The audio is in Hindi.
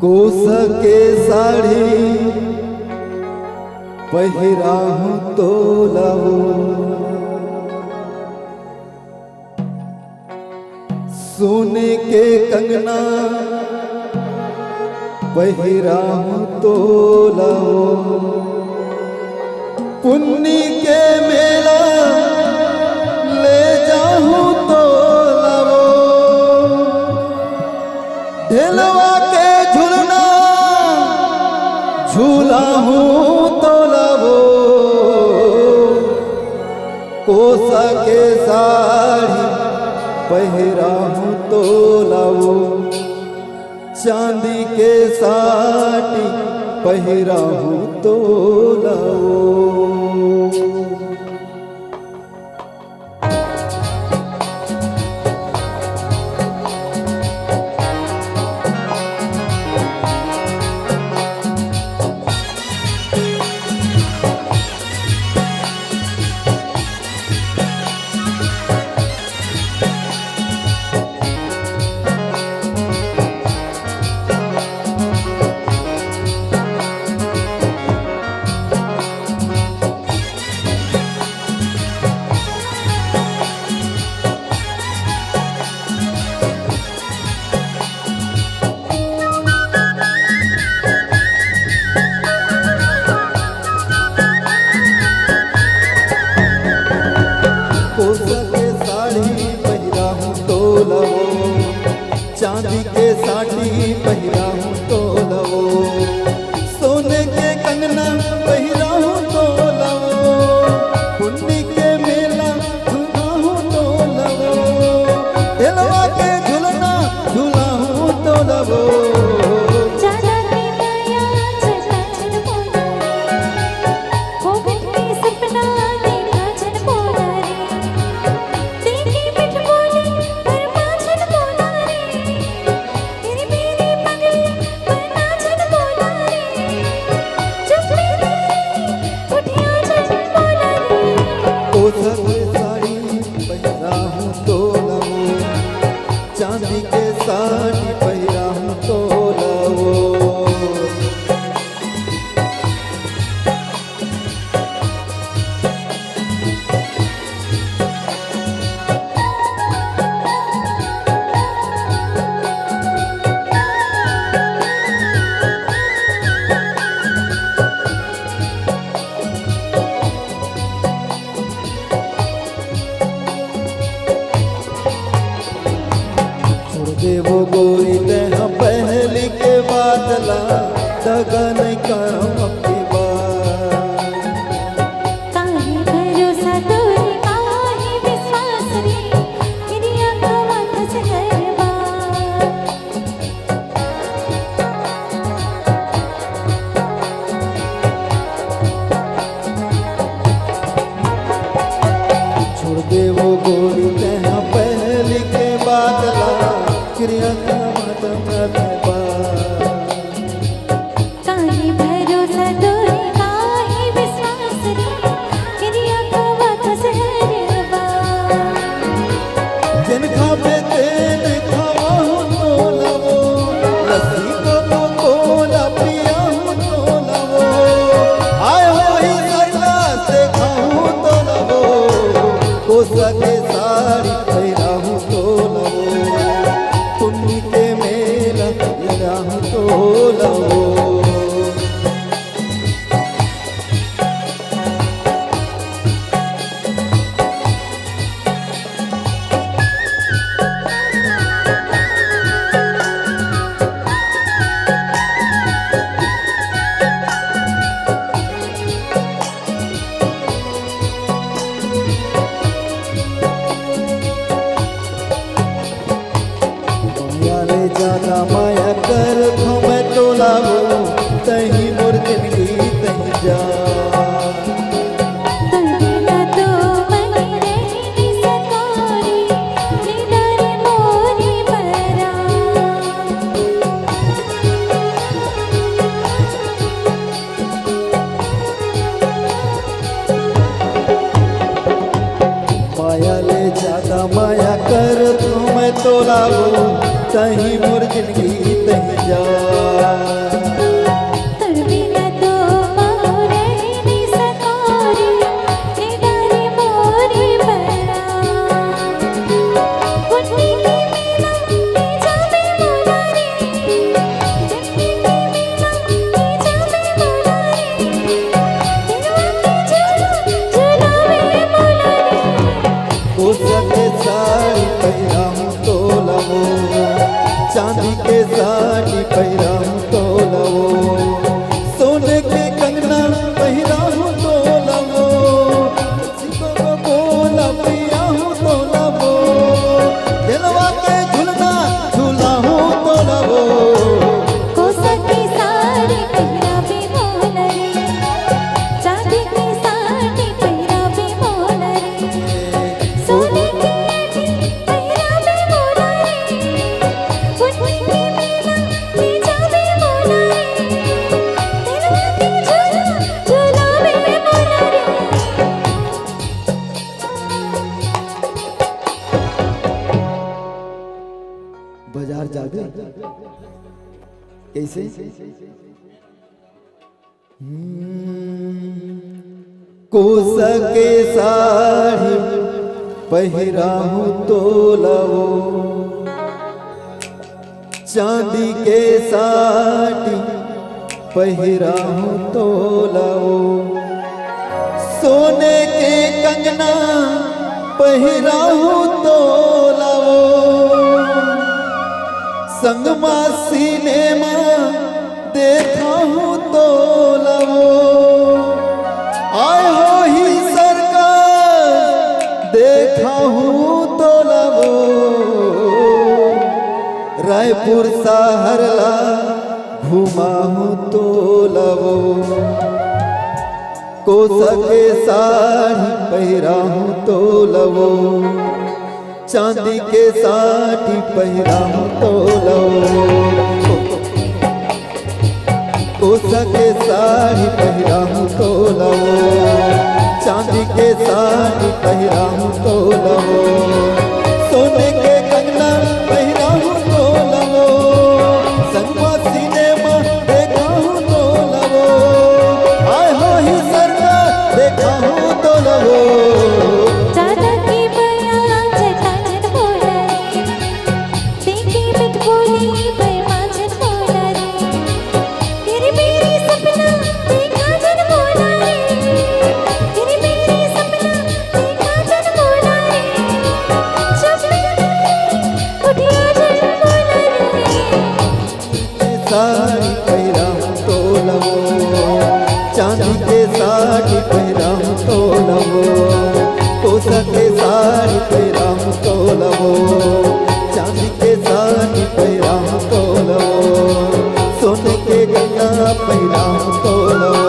कोसा के साड़ी पहिराहूं तो लाओ, सोने के कंगना पहिराहूं तो लाओ, पुन्नी के मेला ले जाऊं तो लाओ, ढेलवा के झूलना झूला हूं तो लाओ, कोसा के साड़ी पहिराहूं तो लाओ, चांदी के साड़ी पहिराहूं तो लाओ। चांदी के साड़ी पहिराहूं तो लाओ, सोने के कंगना पहिराहूं तो लाओ, पुन्नी के मेला झूलाहूं तो लाओ, ढेलवा के झूलना झूलाहूं तो लाओ। साड़ी पहिराहूं तो लाओ, चांदी के साड़ी पहिराहूं तो लाओ। देवो गोरी देह पहली के बादला दगा नहीं करम अपनी बात, काहे भरोसा तोरे काहे विश्वास रे, मेरी आँखों माथा से गरबा। छोड़ देवो गोरी देह पहली के बादला क्रिया का काहे भरोसा तोरे काहे विश्वास रे, मेरी आँखों माथा से गरबा। जिन खावे तेन खावाहूं तो लाओ, लस्सी को कोला पियाहूं तो लाओ, आय होई सजला से खाऊं तो लाओ, कोसा के साड़ी पहिराहूं तो लाओ, पुन्नी के मेला लगाहूं तो लाओ। ज्यादा माया कर तुम तो लावो तही मोर जिंदगी तही जा तुर बिना तो मोरे नहीं सकोरी ए डारे मोरे बरा पुन्नी की मीना की जावे मोला रे जन्नी की मीना की जावे मोला रे दिलवा की झुलावे मोला रे ओ सके साड़ी पहिराऊं तो लवो चांदी के साड़ी पहिराऊं तो लवो सोने के कंगना पहिराऊं तो लवो सिको को बोला पियाऊं तो लवो दिलवा के झुलना झुलाऊं तो लवो कोसा की साड़ी पहिरावे मोला रे चांदी की साड़ी पहिरावे मोला रे सोने की अंगठी पहिरावे मोला रे पुन्नी की मीना की जावे मोला रे दिलवा की झुलावे मोला रे बाजार जाबे कैसे कोसा के साड़ी पहिराऊं तो लवो चांदी के साड़ी पहिराऊं तो लवो सोने के कंगना पहिराऊं तो लवो संगमा सिनेमा देखा हूँ तो लवो आए हो ही सरकार देखा हूँ तो लवो रायपुर सहरला घुमा हूँ तो लवो कोसा के साड़ी पहिरा हूँ तो लवो चांदी के साड़ी पहिराऊं तो लवो कोसा के साड़ी पहिराऊं तो लवो चांदी के साड़ी पहिराऊं तो लवो सोने के कंगना पहिराऊं तो लवो संगमा सिनेमा देखाऊं तो लवो आए हो ही सरकार देखाऊं तो लवो दादा की बया जताजन बोला रे देखी बिट बोली बेमाजन बोला रे तेरी मेरी सपना देखा जन बोला रे तेरी मेरी सपना देखा जन बोला रे जब उठिया जन बोला रे साड़ी पहिराऊं तो लवो चांदी के साड़ी पहिराऊं तो लवो कोसा के साड़ी पहिराऊं तो लवो चांदी के साड़ी पहिराऊं तो लवो सोने के गंगा पहिराऊं तो लवो